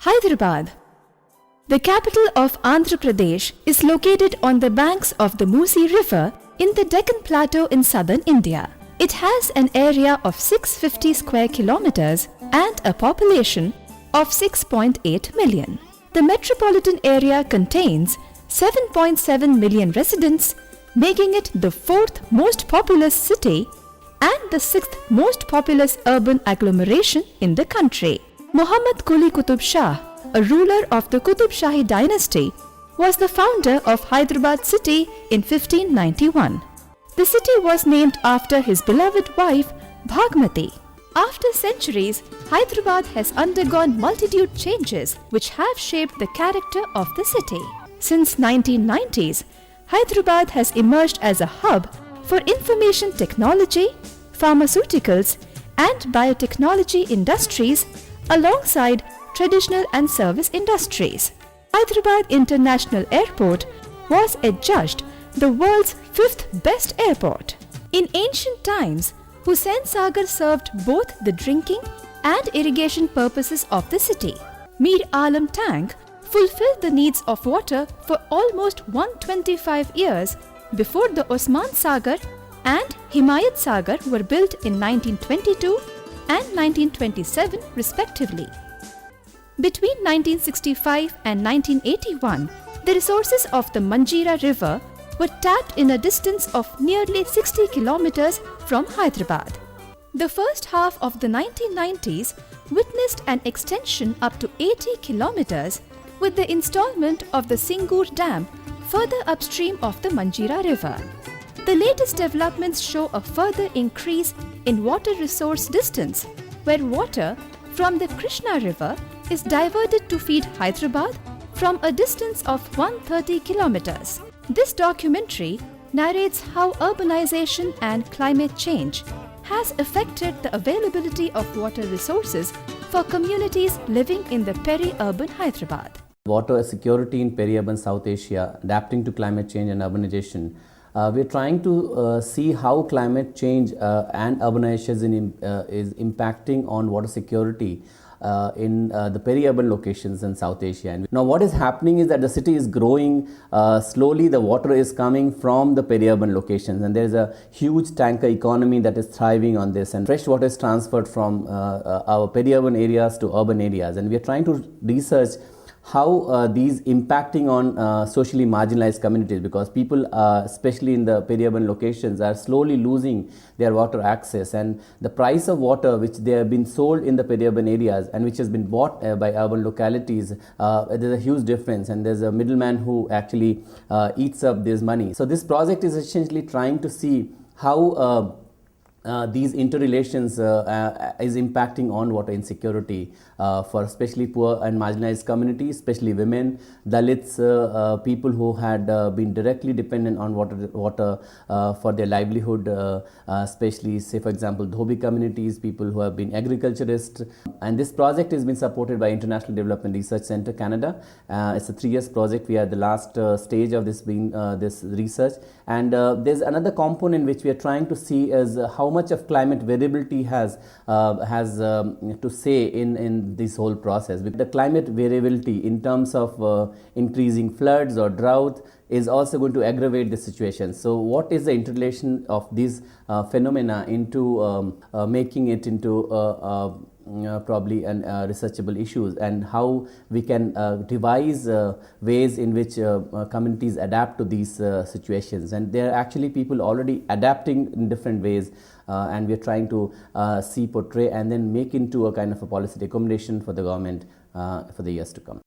Hyderabad, the capital of Andhra Pradesh, is located on the banks of the Musi River in the Deccan Plateau in southern India. It has an area of 650 square kilometers and a population of 6.8 million. The metropolitan area contains 7.7 million residents, making it the fourth most populous city and the sixth most populous urban agglomeration in the country. Muhammad Quli Qutub Shah, a ruler of the Qutub Shahi dynasty, was the founder of Hyderabad city in 1591. The city was named after his beloved wife Bhagmati. After centuries, Hyderabad has undergone multitude changes which have shaped the character of the city. Since 1990s, Hyderabad has emerged as a hub for information technology, pharmaceuticals and biotechnology industries alongside traditional and service industries. Hyderabad International Airport was adjudged the world's fifth best airport. In ancient times, Hussain Sagar served both the drinking and irrigation purposes of the city. Mir Alam Tank fulfilled the needs of water for almost 125 years before the Osman Sagar and Himayat Sagar were built in 1922 and 1927 respectively. Between 1965 and 1981, the resources of the Manjira River were tapped in a distance of nearly 60 kilometers from Hyderabad. The first half of the 1990s witnessed an extension up to 80 kilometers with the installment of the Singur Dam further upstream of the Manjira River. The latest developments show a further increase in water resource distance, where water from the Krishna River is diverted to feed Hyderabad from a distance of 130 kilometers. This documentary narrates how urbanization and climate change has affected the availability of water resources for communities living in the peri-urban Hyderabad. Water security in peri-urban South Asia, adapting to climate change and urbanization. We're trying to see how climate change and urbanization is impacting on water security in the peri-urban locations in South Asia. And now what is happening is that the city is growing slowly. The water is coming from the peri-urban locations, and there is a huge tanker economy that is thriving on this, and fresh water is transferred from our peri-urban areas to urban areas. And we are trying to research how these impacting on socially marginalized communities, because people especially in the peri-urban locations are slowly losing their water access, and the price of water which they have been sold in the peri-urban areas and which has been bought by urban localities, there's a huge difference, and there's a middleman who actually eats up this money. So this project is essentially trying to see how these interrelations is impacting on water insecurity for especially poor and marginalized communities, especially women, Dalits, people who had been directly dependent on water for their livelihood, especially say for example Dhobi communities, people who have been agriculturists. And this project has been supported by International Development Research Centre, Canada. It's a 3 years project. We are at the last stage of this research, and there's another component which we are trying to see is how much of climate variability has to say in this whole process. With the climate variability in terms of increasing floods or drought is also going to aggravate the situation. So what is the interrelation of these phenomena into making it into probably an researchable issues, and how we can devise ways in which communities adapt to these situations. And there are actually people already adapting in different ways, and we are trying to portray and then make into a kind of a policy recommendation for the government for the years to come.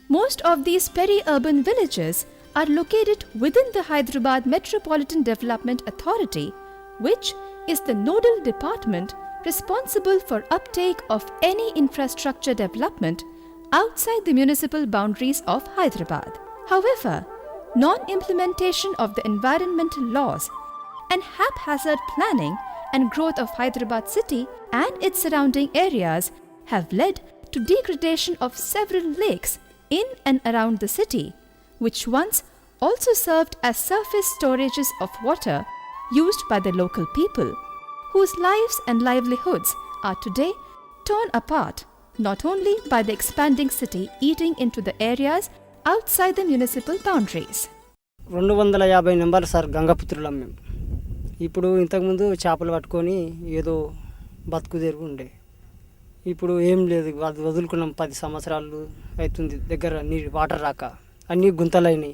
Most of these peri-urban villages are located within the Hyderabad Metropolitan Development Authority, which is the nodal department responsible for uptake of any infrastructure development outside the municipal boundaries of Hyderabad. However, non-implementation of the environmental laws and haphazard planning and growth of Hyderabad city and its surrounding areas have led to degradation of several lakes in and around the city, which once also served as surface storages of water used by the local people, whose lives and livelihoods are today torn apart not only by the expanding city eating into the areas outside the municipal boundaries. 250 number sir గంగపుత్రులం మేము. ఇప్పుడు ఇంతకుముందు చేపలు పట్టుకొని ఏదో బతుకు తెరుగు ఉండే, ఇప్పుడు ఏం లేదు, అది వదులుకున్నాం. 10 సంవత్సరాలు అవుతుంది దగ్గర నీరు వాటర్ రాక అన్నీ గుంతలైనవి.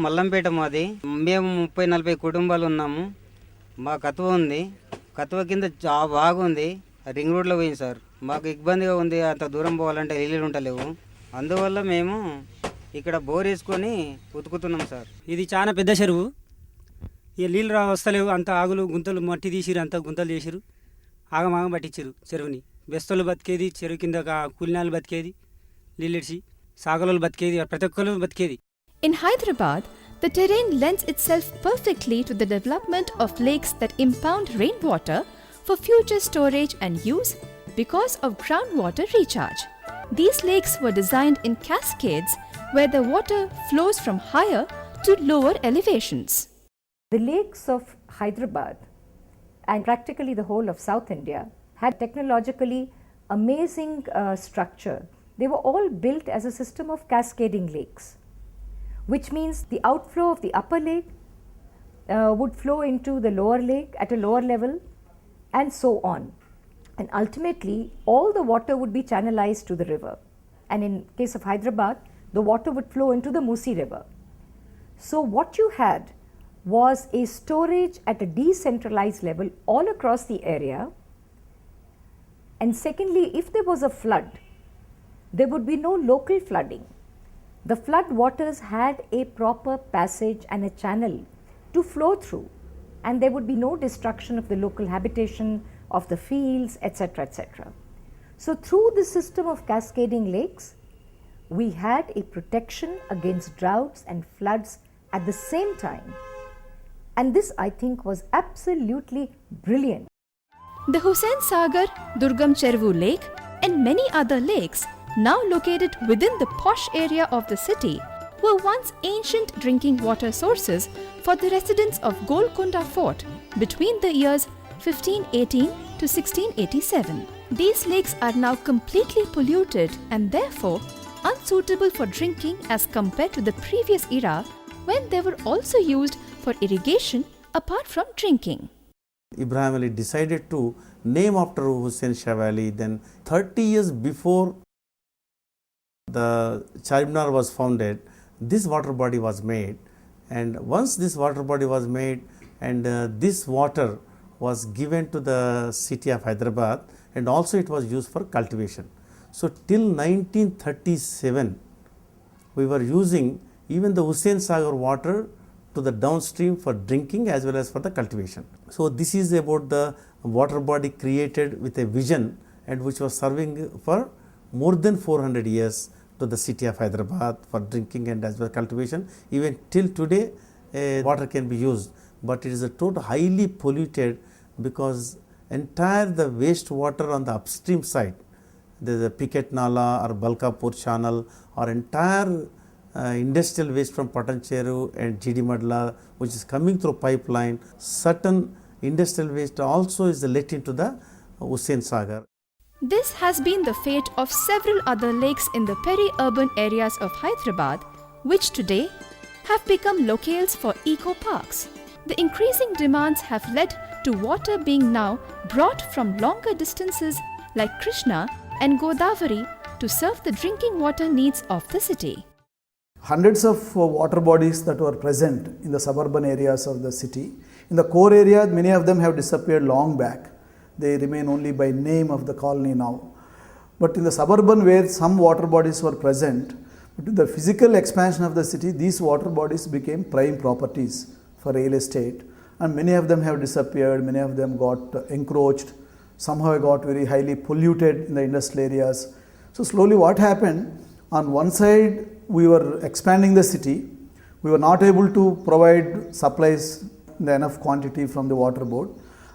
మల్లంపేట మాది. మేము 30-40 కుటుంబాలు ఉన్నాము. మా కతువ ఉంది, కతువ కింద బాగుంది, రింగ్ రోడ్లో పోయింది సార్. మాకు ఇబ్బందిగా ఉంది, అంత దూరం పోవాలంటే నీళ్ళు ఉండలేవు. అందువల్ల మేము ఇక్కడ బోర్ వేసుకొని ఉతుకుతున్నాం సార్. ఇది చాలా పెద్ద చెరువు, ఇక నీళ్ళు వస్తలేవు, అంత ఆగులు గుంతలు మట్టి తీసిరు, అంత గుంతలు చేసిరు, ఆగమాగం పట్టించారు చెరువుని. బెస్తలు బతికేది, చెరువు కింద కూలినాలు బతికేది, నీళ్ళెడిచి సాగలు బతికేది, ప్రతి ఒక్కరు బతికేది. In Hyderabad, the terrain lends itself perfectly to the development of lakes that impound rainwater for future storage and use because of groundwater recharge. These lakes were designed in cascades where the water flows from higher to lower elevations. The lakes of Hyderabad and practically the whole of South India had technologically amazing structure. They were all built as a system of cascading lakes, which means the outflow of the upper lake would flow into the lower lake at a lower level and so on. And ultimately, all the water would be channelized to the river. And in case of Hyderabad, the water would flow into the Musi River. So what you had was a storage at a decentralized level all across the area. And secondly, if there was a flood, there would be no local flooding. The flood waters had a proper passage and a channel to flow through, and there would be no destruction of the local habitation, of the fields, etc., etc. So through the system of cascading lakes, we had a protection against droughts and floods at the same time. And this, I think, was absolutely brilliant. The Hussain Sagar, Durgam Cheruvu Lake and many other lakes now located within the posh area of the city were once ancient drinking water sources for the residents of Golconda Fort between the years 1518 to 1687. These lakes are now completely polluted and therefore unsuitable for drinking as compared to the previous era when they were also used for irrigation apart from drinking. Ibrahim Ali decided to name after Hussain Shah Valley. Then 30 years before the Charminar was founded, this water body was made, and once this water body was made and this water was given to the city of Hyderabad, and also it was used for cultivation. So till 1937 we were using even the Hussain Sagar water to the downstream for drinking as well as for the cultivation. So this is about the water body created with a vision and which was serving for more than 400 years to the city of Hyderabad for drinking and as well as cultivation. Even till today water can be used, but it is a total highly polluted because entire the waste water on the upstream side, there is a Picket Nala or Balkapur channel or entire industrial waste from Patancheru and GD Madla which is coming through pipeline. Certain industrial waste also is let into the Hussain Sagar. This has been the fate of several other lakes in the peri-urban areas of Hyderabad, which today have become locales for eco-parks. The increasing demands have led to water being now brought from longer distances like Krishna and Godavari to serve the drinking water needs of the city. Hundreds of water bodies that were present in the suburban areas of the city. In the core area, many of them have disappeared long back. They remain only by name of the colony now. But in the suburban where some water bodies were present, but with the physical expansion of the city, these water bodies became prime properties for real estate, and many of them have disappeared, many of them got encroached, somehow got very highly polluted in the industrial areas. So slowly what happened, on one side we were expanding the city, we were not able to provide supplies in the enough quantity from the water board,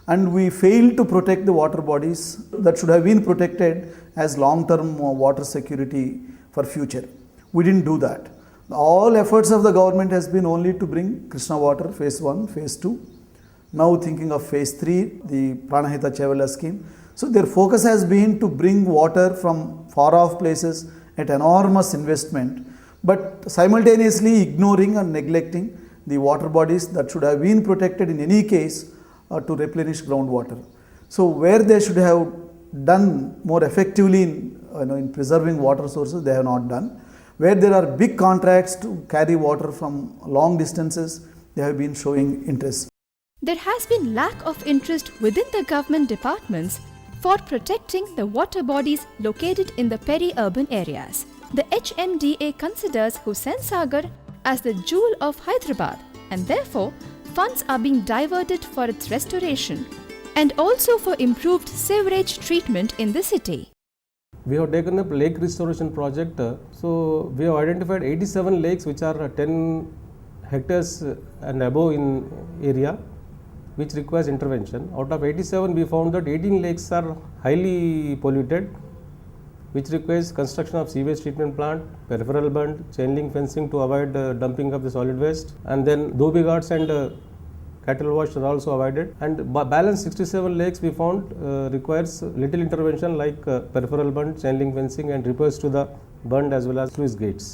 and we failed to protect the water bodies that should have been protected as long-term water security for future. We didn't do that. All efforts of the government has been only to bring Krishna water phase 1, phase 2. Now thinking of phase 3, the Pranahita Chevala scheme. So their focus has been to bring water from far off places at enormous investment, but simultaneously ignoring and neglecting the water bodies that should have been protected in any case to replenish groundwater. So where they should have done more effectively in preserving water sources, they have not done. Where there are big contracts to carry water from long distances, they have been showing interest. There has been lack of interest within the government departments for protecting the water bodies located in the peri-urban areas. The HMDA considers Hussain Sagar as the jewel of Hyderabad, and therefore funds are being diverted for its restoration and also for improved sewerage treatment in the city. We have taken up lake restoration project. So we have identified 87 lakes which are 10 hectares and above in area, which requires intervention. Out of 87, we found that 18 lakes are highly polluted, which requires construction of sewage treatment plant, peripheral bund, chain link fencing to avoid dumping of the solid waste, and then dhobi ghats and cattle wash are also avoided. And balance 67 lakes we found requires little intervention like peripheral bund, chain link fencing, and repairs to the bund as well as sluice gates.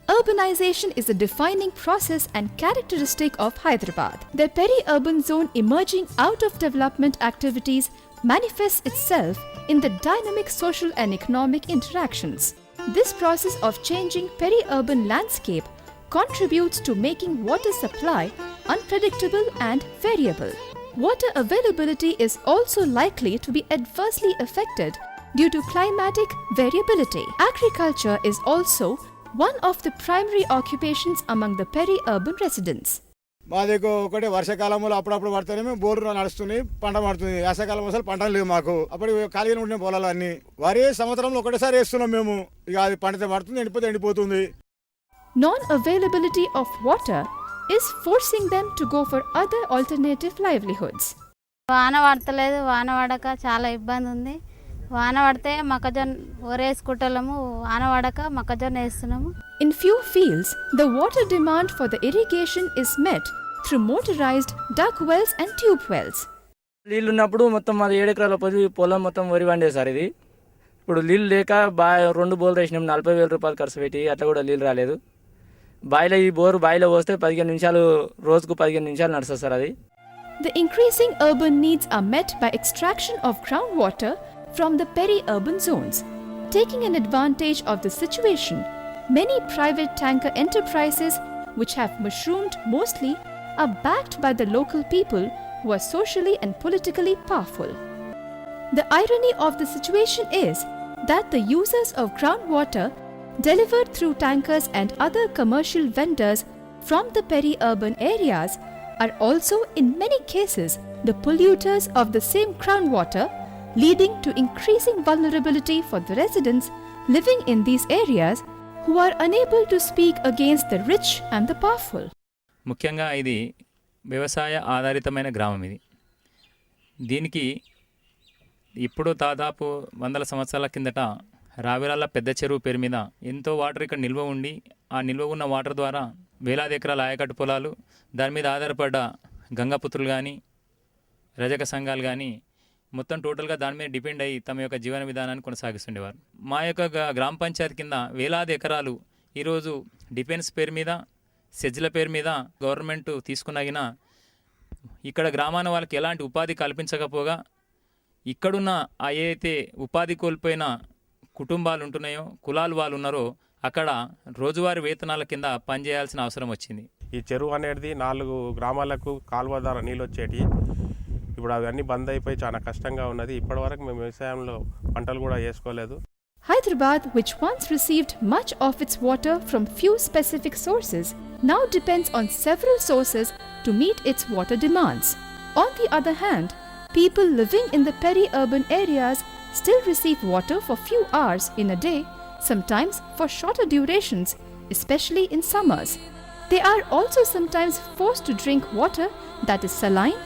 Urbanization is a defining process and characteristic of Hyderabad. The peri-urban zone emerging out of development activities manifests itself in the dynamic social and economic interactions. This process of changing peri-urban landscape contributes to making water supply unpredictable and variable. Water availability is also likely to be adversely affected due to climatic variability. Agriculture is also one of the primary occupations among the peri-urban residents. మా దగ్గర ఒకటే వర్షాకాలంలో అప్పుడప్పుడు పడితేనే బోర్లు నడుస్తుంది, పంట పడుతుంది. వేసవికాలం అసలు పంటలు లేవు మాకు. అప్పుడు ఖాళీగా ఉండే పొలాలు అన్ని వరి సంవత్సరంలో ఒకటేసారి వేస్తున్నాం మేము. ఇక అది పండితే పడుతుంది, ఎండిపోతే ఎండిపోతుంది. Non-availability of water is forcing them to go for other alternative livelihoods. వాన పడతలేదు, వాన పడక చాలా ఇబ్బంది ఉంది. వాన పడితే మొక్కజొన్న వరేసుకుంటాము, వాన పడక మొక్కజొన్న వేస్తున్నాము. In few fields, the water demand for the irrigation is met through motorized duck wells and tube wells. నీళ్ళు ఉన్నప్పుడు మొత్తం మాది 7 ఎకరాల పొలం మొత్తం వరి వండే సార్ ఇది. ఇప్పుడు నీళ్ళు లేక 2 బోర్లు వేసినాం, 40,000 రూపాయలు ఖర్చు పెట్టి, అట్లా కూడా నీళ్ళు రాలేదు. బాయిలో పోస్తే 15 నిమిషాలు, రోజుకు 15 నిమిషాలు నడుస్తుంది సార్ అది. The increasing urban needs are met by extraction of groundwater from the peri-urban zones. Taking an advantage of the situation, many private tanker enterprises, which have mushroomed mostly, are backed by the local people who are socially and politically powerful. The irony of the situation is that the users of groundwater delivered through tankers and other commercial vendors from the peri-urban areas are also in many cases the polluters of the same groundwater, leading to increasing vulnerability for the residents living in these areas who are unable to speak against the rich and the powerful. ముఖ్యంగా ఇది వ్యవసాయ ఆధారితమైన గ్రామం ఇది. దీనికి ఇప్పుడు దాదాపు 100 సంవత్సరాల కిందట రావిరాల పెద్ద చెరువు పేరు మీద ఎంతో వాటర్ ఇక్కడ నిల్వ ఉండి, ఆ నిల్వ ఉన్న వాటర్ ద్వారా వేలాది ఎకరాల ఆయకట్టు పొలాలు, దాని మీద ఆధారపడ్డ గంగాపుత్రులు కానీ, రజక సంఘాలు కానీ మొత్తం టోటల్గా దాని మీద డిపెండ్ అయ్యి తమ యొక్క జీవన విధానాన్ని కొనసాగిస్తుండేవారు. మా యొక్క గ్రామ పంచాయతీ కింద వేలాది ఎకరాలు ఈరోజు డిఫెన్స్ పేరు మీద, సెజ్ల పేరు మీద గవర్నమెంట్ తీసుకున్నగిన ఇక్కడ గ్రామాన వాళ్ళకి ఎలాంటి ఉపాధి కల్పించకపోగా, ఇక్కడున్న ఏదైతే ఉపాధి కోల్పోయిన కుటుంబాలు ఉంటున్నాయో, కులాలు వాళ్ళు ఉన్నారో అక్కడ రోజువారీ వేతనాల కింద పనిచేయాల్సిన అవసరం వచ్చింది. ఈ చెరువు అనేది 4 గ్రామాలకు కాలువ ద్వారా నీళ్ళు వచ్చేటి. ఇప్పుడు అవన్నీ బంద్ అయిపోయి చాలా కష్టంగా ఉన్నది. ఇప్పటివరకు మేము వ్యవసాయంలో పంటలు కూడా వేసుకోలేదు. Hyderabad, which once received much of its water from few specific sources, now depends on several sources to meet its water demands. On the other hand, people living in the peri-urban areas still receive water for few hours in a day, sometimes for shorter durations, especially in summers. They are also sometimes forced to drink water that is saline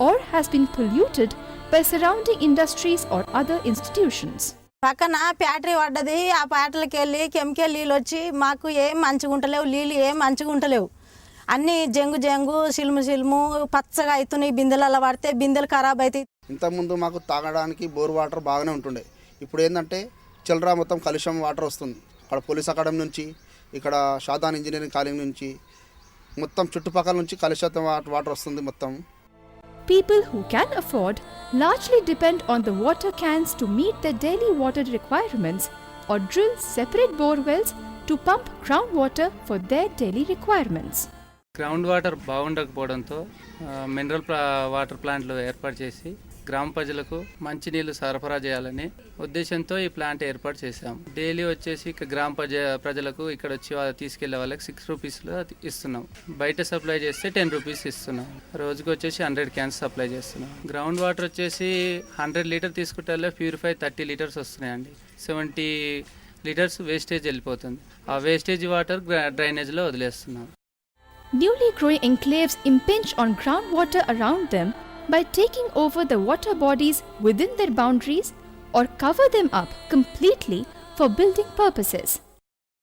or has been polluted by surrounding industries or other institutions. పక్కన factory పడ్డది, ఆ ఫ్యాక్టరీకి వెళ్ళి chemical నీళ్ళు వచ్చి మాకు ఏం మంచిగా ఉంటలేవు, నీళ్ళు ఏం మంచిగా ఉంటలేవు. అన్నీ జంగు సిలుము పచ్చగా అవుతున్నాయి. బిందెలలో పడితే బిందెలు ఖరాబ్ అవుతాయి. ఇంతకుముందు మాకు తాగడానికి బోర్ వాటర్ బాగానే ఉంటుండే. ఇప్పుడు ఏంటంటే చిల్లర మొత్తం కలుషం వాటర్ వస్తుంది. అక్కడ పోలీస్ అకాడమీ నుంచి, ఇక్కడ షాదాన్ ఇంజనీరింగ్ కాలేజ్ నుంచి, మొత్తం చుట్టుపక్కల నుంచి కలుషిత వాటర్ వస్తుంది మొత్తం. People who can afford largely depend on the water cans to meet their daily water requirements or drill separate bore wells to pump groundwater for their daily requirements. Ground water బాగుండకపోవడంతో mineral water ప్లాంట్లు ఏర్పాటు చేసి గ్రామ ప్రజలకు మంచినీళ్ళు సరఫరా చేయాలని ఉద్దేశంతో ఈ ప్లాంట్ ఏర్పాటు చేశాం. డైలీ వచ్చేసి గ్రామ ప్రజలకు ఇక్కడ వచ్చి తీసుకెళ్లే వాళ్ళకి 6 రూపీస్లో ఇస్తున్నాం. బయట సప్లై చేస్తే 10 రూపీస్ ఇస్తున్నాం. రోజుకి వచ్చేసి 100 క్యాన్స్ సప్లై చేస్తున్నాం. గ్రౌండ్ వాటర్ వచ్చేసి 100 లీటర్ తీసుకుంటే ప్యూరిఫై 30 లీటర్స్ వస్తున్నాయండి. 70 లీటర్స్ వేస్టేజ్ వెళ్ళిపోతుంది. ఆ వేస్టేజ్ వాటర్ డ్రైనేజ్లో వదిలేస్తున్నాం. Newly growing enclaves impinge on groundwater around them by taking over the water bodies within their boundaries or cover them up completely for building purposes.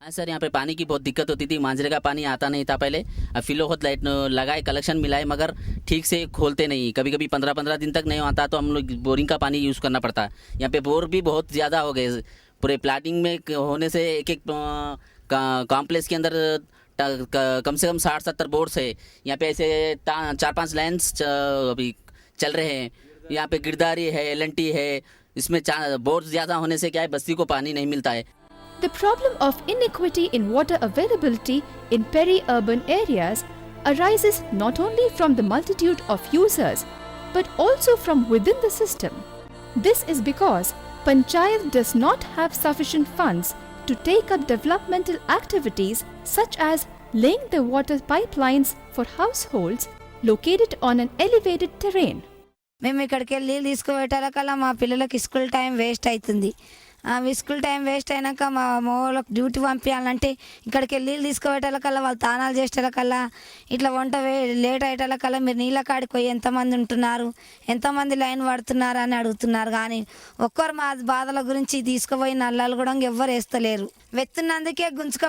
Sir यहाँ पे पानी की बहुत दिक्कत होती थी. मांजरे का पानी आता नहीं था पहले. फिलो खुद लाइट लगाए, कलेक्शन मिलाए, मगर ठीक से खोलते नहीं. कभी कभी 15-15 दिन तक नहीं आता तो हम लोग बोरिंग का पानी यूज़ करना पड़ता. यहाँ पे बोर भी बहुत ज़्यादा हो गए. पूरे प्लाटिंग में होने से एक कॉम्प्लेक्स के अंदर कम से कम 60-70 बोर्ड्स है. यहाँ पे ऐसे 4-5 लाइन्स अभी चल रहे हैं. यहाँ पे गिरदारी है, LNT है. इसमें बोर्ड्स ज़्यादा होने से क्या है, बस्ती को पानी नहीं मिलता है. The problem of inequity in water availability in peri-urban areas arises not only from the multitude of users but also from within the system. This is because Panchayat does not have sufficient funds to take up developmental activities such as laying the water pipelines for households located on an elevated terrain. మేము ఇక్కడికి వెళ్ళి తీసుకుపెట్టాలకల్లా మా పిల్లలకి school time waste అవుతుంది. School time waste అయినాక మా వాళ్ళకి duty పంపించాలంటే ఇక్కడికి వెళ్ళి తీసుకుపెట్టాలకల్లా వాళ్ళు తానాలు చేసేటకల్లా ఇట్లా వంట లేట్ అయ్యేటకల్లా మీరు నీళ్ళ కాడికి పోయి ఎంతమంది ఉంటున్నారు, ఎంతమంది లైన్ పడుతున్నారు అని అడుగుతున్నారు. కానీ ఒక్కరు మా బాధల గురించి తీసుకుపోయి నల్లాలు కూడా ఎవ్వరు వేస్తలేరు. వెత్తున్నందుకే గుంజుక